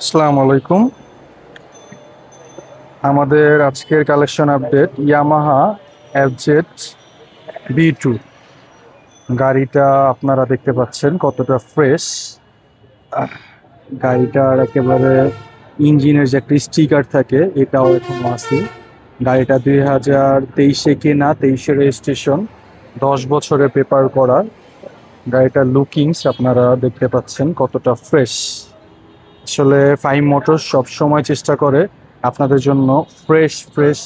আসসালামু আলাইকুম। আমাদের আজকের collection update Yamaha FZ V two গাড়িটা আপনারা দেখতে পাচ্ছেন কতটা ফ্রেশ। গাড়িটার একেবারে ইঞ্জিনের যে একটা স্টিকার থাকে এটাও এখন আছে। গাড়িটা 2023-এ কেনা, 23-এ রেজিস্ট্রেশন, 10 বছরের পেপার করা। গাড়িটার লুকিংস আপনারা দেখতে পাচ্ছেন কতটা ফ্রেশ। আসলে ফাইম মোটরস সবসময় চেষ্টা করে আপনাদের জন্য ফ্রেশ ফ্রেশ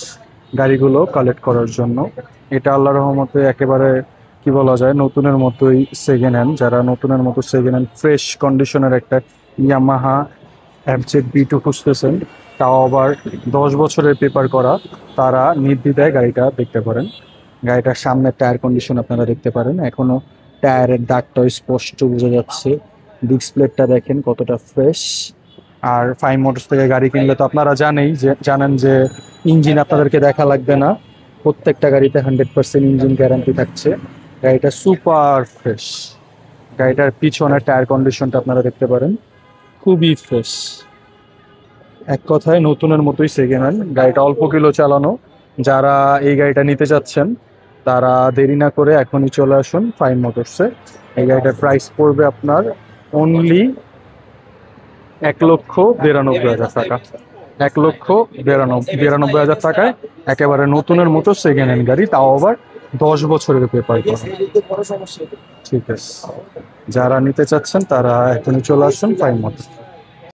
গাড়িগুলো কালেক্ট করার জন্য। এটা আল্লাহর রহমতে একেবারে কি বলা যায় নতুনের মতোই সেকেন্ড হ্যান্ড। যারা নতুনের মতো সেকেন্ড হ্যান্ড ফ্রেশ কন্ডিশনের একটা ইয়ামাহা এফজেড বি টু খুঁজতেছেন, তাও আবার 10 বছরের পেপার করা, তারা নির্দ্বিধায় গাড়িটা দেখতে পারেন। গাড়িটার সামনের টায়ার কন্ডিশন আপনারা দেখতে পারেন, এখনো টায়ারের দাগটা স্পষ্ট বোঝা যাচ্ছে। ডিসপ্লেটা দেখেন কতটা ফ্রেশ। আর ফাইভ মোটরস থেকে গাড়ি কিনলে তো আপনারা জানেন যে ইঞ্জিন আপনাদেরকে দেখা লাগবে না। প্রত্যেকটা গাড়িতে 100% ইঞ্জিন গ্যারান্টি থাকছে। গাড়িটা সুপার ফ্রেশ। গাড়িটার পিছনের টায়ার কন্ডিশনটা আপনারা দেখতে পারেন, খুবই ফ্রেশ। এক কথায় নতুনের মতোই সেকেন্ড হ্যান্ড। গাড়িটা অল্প কিলো চালানো। যারা এই গাড়িটা নিতে চাচ্ছেন তারা দেরি না করে এখনই চলে আসুন ফাইভ মোটরসে। এই গাড়িটার প্রাইস পড়বে আপনার অনলি 1,92,500 টাকা। 1,92,500 টাকায় একেবারে নতুনের মতো সেকেন্ড হ্যান্ড গাড়ি, তাও আবার 10 বছরের পেপার করা। ঠিক আছে, যারা নিতে চাচ্ছেন তারা এখনই চলে আসুন ফাইভ মোটরস।